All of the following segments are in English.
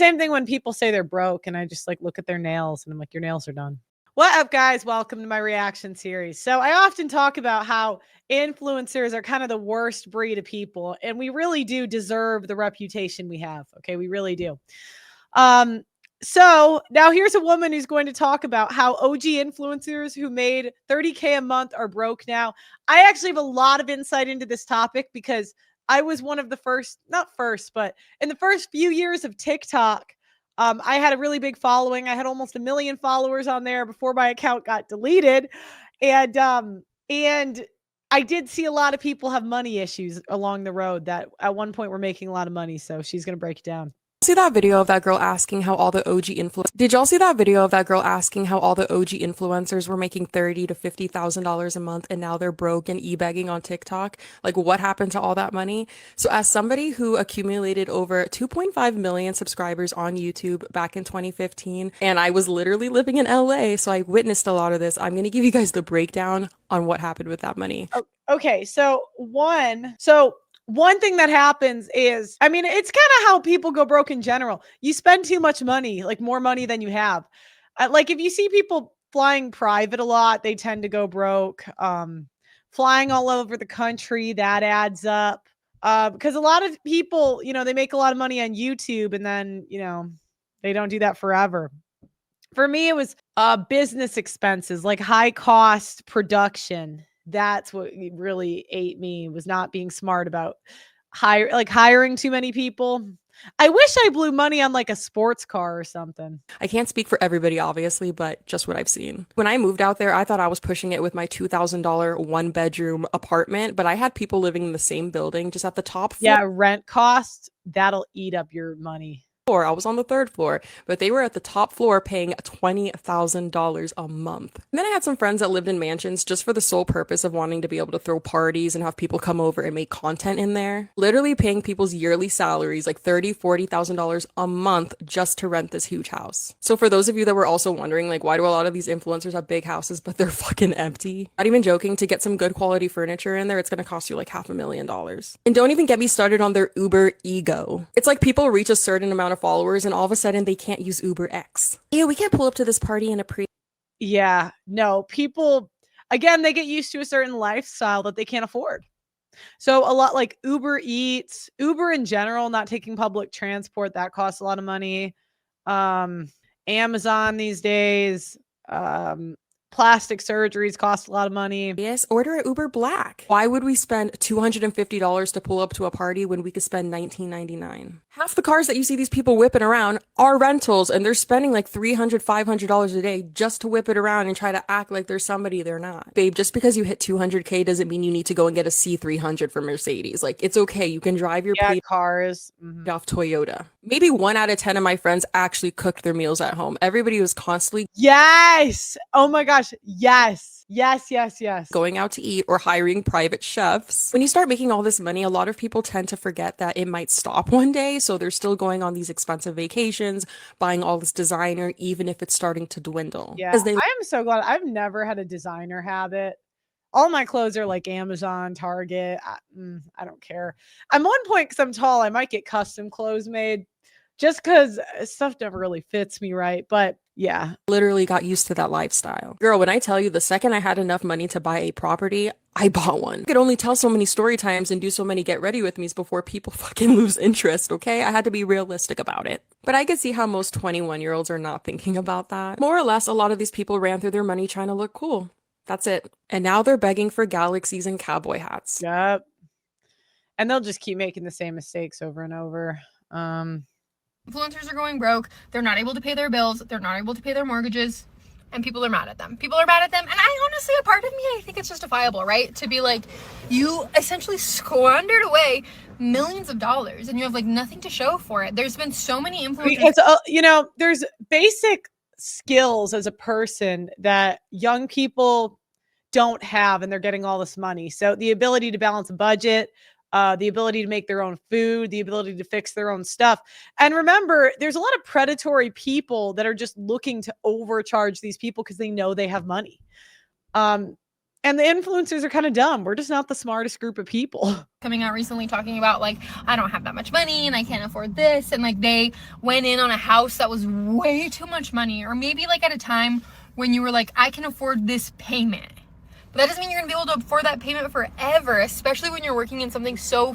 same thing when people say they're broke and I just like look at their nails and I'm like, your nails are done. What up, guys? Welcome to my reaction series. So I often talk about how influencers are kind of the worst breed of people, and we really do deserve the reputation we have. Okay, we really do. So now here's a woman who's going to talk about how OG influencers who made 30K a month are broke now. I actually have a lot of insight into this topic because I was one of the first, not first, but in the first few years of TikTok, I had a really big following. I had almost 1 million followers on there before my account got deleted. And I did see a lot of people have money issues along the road that at one point were making a lot of money. So she's going to break it down. See that video of that girl asking how all the OG Did y'all see that video of that girl asking how all the OG influencers were making $30,000 to $50,000 a month and now they're broke and e-begging on TikTok? Like, what happened to all that money? So as somebody who accumulated over 2.5 million subscribers on YouTube back in 2015, and I was literally living in LA, so I witnessed a lot of this, I'm going to give you guys the breakdown on what happened with that money. Oh, okay, so one thing that happens is, I mean, it's kind of how people go broke in general. You spend too much money, like more money than you have. Like if you see people flying private a lot, they tend to go broke. Flying all over the country, that adds up. Because a lot of people, they make a lot of money on YouTube and then, they don't do that forever. For me, it was business expenses, like high cost production. That's what really ate me, was not being smart about hiring too many people. I wish I blew money on like a sports car or something. I can't speak for everybody, obviously, but just what I've seen. When I moved out there, I thought I was pushing it with my $2,000 one-bedroom apartment, but I had people living in the same building, just at the top floor. Yeah, rent cost, that'll eat up your money. I was on the third floor, but they were at the top floor paying $20,000 a month. And then I had some friends that lived in mansions just for the sole purpose of wanting to be able to throw parties and have people come over and make content in there. Literally paying people's yearly salaries, like $30,000, $40,000 a month just to rent this huge house. So for those of you that were also wondering, like, why do a lot of these influencers have big houses, but they're fucking empty? Not even joking, to get some good quality furniture in there, it's gonna cost you like $500,000. And don't even get me started on their Uber ego. It's like people reach a certain amount of followers and all of a sudden they can't use Uber X. Yeah, we can't pull up to this party in a pre. Yeah, no, people, again, they get used to a certain lifestyle that they can't afford. So a lot like Uber Eats, Uber in general, not taking public transport, that costs a lot of money. Amazon these days, plastic surgeries cost a lot of money. Yes, order at Uber Black. Why would we spend $250 to pull up to a party when we could spend $19.99? Half the cars that you see these people whipping around are rentals, and they're spending like $300, $500 a day just to whip it around and try to act like they're somebody they're not. Babe, just because you hit 200K doesn't mean you need to go and get a C300 for Mercedes. Like, it's okay. You can drive your cars off Toyota. Maybe 1 out of 10 of my friends actually cooked their meals at home. Everybody was constantly yes. Oh my gosh. Yes. Going out to eat or hiring private chefs. When you start making all this money, a lot of people tend to forget that it might stop one day. So they're still going on these expensive vacations, buying all this designer, even if it's starting to dwindle. Yeah, I am so glad I've never had a designer habit. All my clothes are like Amazon, Target. I don't care. I'm on point because I'm tall. I might get custom clothes made just because stuff never really fits me right. But yeah, literally got used to that lifestyle. Girl, when I tell you, the second I had enough money to buy a property, I bought one. I could only tell so many story times and do so many get ready with me's before people fucking lose interest, okay? I had to be realistic about it. But I could see how most 21-year-olds are not thinking about that. More or less, a lot of these people ran through their money trying to look cool. That's it. And now they're begging for galaxies and cowboy hats. Yep. And they'll just keep making the same mistakes over and over. Influencers are going broke. They're not able to pay their bills. They're not able to pay their mortgages. And people are mad at them. People are mad at them. And I honestly, a part of me, I think it's justifiable, right? To be like, you essentially squandered away millions of dollars and you have like nothing to show for it. There's been so many influencers. Because, there's basic skills as a person that young people don't have and they're getting all this money. So the ability to balance a budget, the ability to make their own food, the ability to fix their own stuff. And remember, there's a lot of predatory people that are just looking to overcharge these people because they know they have money. And the influencers are kind of dumb. We're just not the smartest group of people. Coming out recently talking about like, I don't have that much money and I can't afford this, and like they went in on a house that was way too much money, or maybe like at a time when you were like, I can afford this payment, but that doesn't mean you're gonna be able to afford that payment forever, especially when you're working in something so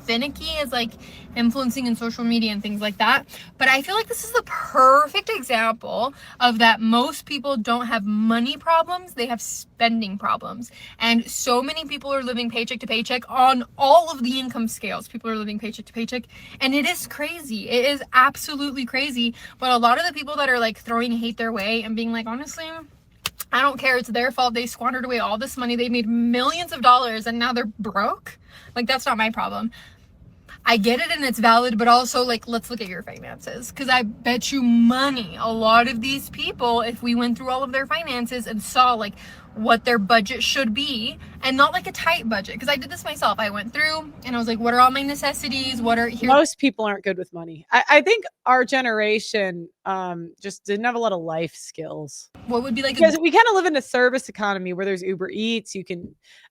finicky as like influencing in social media and things like that. But I feel like this is the perfect example of that most people don't have money problems, they have spending problems. And so many people are living paycheck to paycheck on all of the income scales. People are living paycheck to paycheck, and it is crazy. It is absolutely crazy. But a lot of the people that are like throwing hate their way and being like, honestly, I don't care, it's their fault, they squandered away all this money, they made millions of dollars and now they're broke, like that's not my problem. I get it and it's valid, but also like, let's look at your finances, because I bet you money a lot of these people, if we went through all of their finances and saw like what their budget should be, and not like a tight budget, because I did this myself. I went through and I was like, what are all my necessities, what are here. Most people aren't good with money. I think our generation just didn't have a lot of life skills. What would be like because we kind of live in a service economy where there's Uber Eats.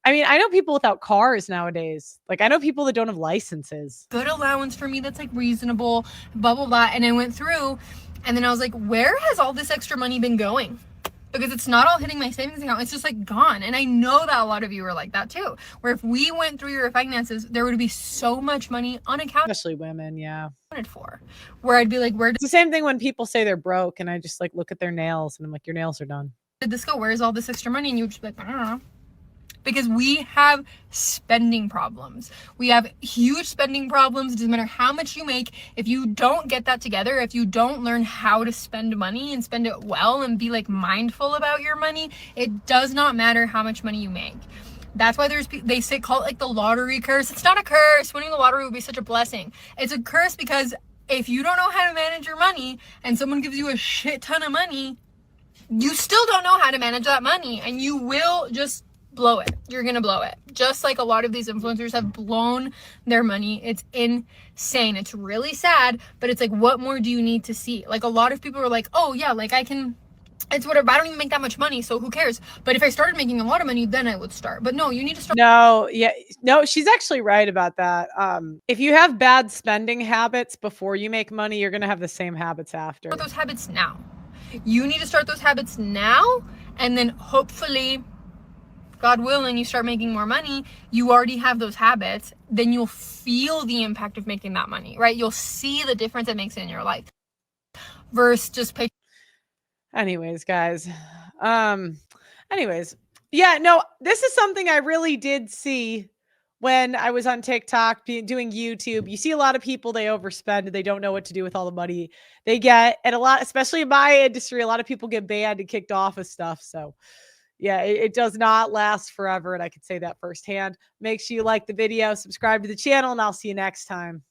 I know people without cars nowadays. Like I know people that don't have licenses. Good allowance for me that's like reasonable, blah blah blah. And I went through and then I was like, where has all this extra money been going? Because it's not all hitting my savings account, it's just like gone. And I know that a lot of you are like that too, where if we went through your finances, there would be so much money unaccounted, especially women, yeah, for, where I'd be like, it's the same thing when people say they're broke and I just like look at their nails and I'm like, your nails are done. Did this go? Where's all this extra money? And you would just be like, I don't know. Because we have spending problems. We have huge spending problems. It doesn't matter how much you make. If you don't get that together, if you don't learn how to spend money and spend it well and be like mindful about your money, it does not matter how much money you make. That's why they say, call it like the lottery curse. It's not a curse. Winning the lottery would be such a blessing. It's a curse because if you don't know how to manage your money and someone gives you a shit ton of money, you still don't know how to manage that money and you will just blow it. You're gonna blow it. Just like a lot of these influencers have blown their money. It's insane. It's really sad, but it's like, what more do you need to see? Like a lot of people are like, oh yeah, like it's whatever, I don't even make that much money, so who cares? But if I started making a lot of money, then I would start. But no, you need to start. No, she's actually right about that. If you have bad spending habits before you make money, you're gonna have the same habits after. Those habits now. You need to start those habits now, and then hopefully, God willing, you start making more money, you already have those habits, then you'll feel the impact of making that money, right? You'll see the difference it makes in your life versus just pay. Anyways, guys. Yeah, no, this is something I really did see when I was on TikTok doing YouTube. You see a lot of people, they overspend, they don't know what to do with all the money they get. And a lot, especially in my industry, a lot of people get banned and kicked off of stuff. So yeah, it does not last forever. And I could say that firsthand. Make sure you like the video, subscribe to the channel, and I'll see you next time.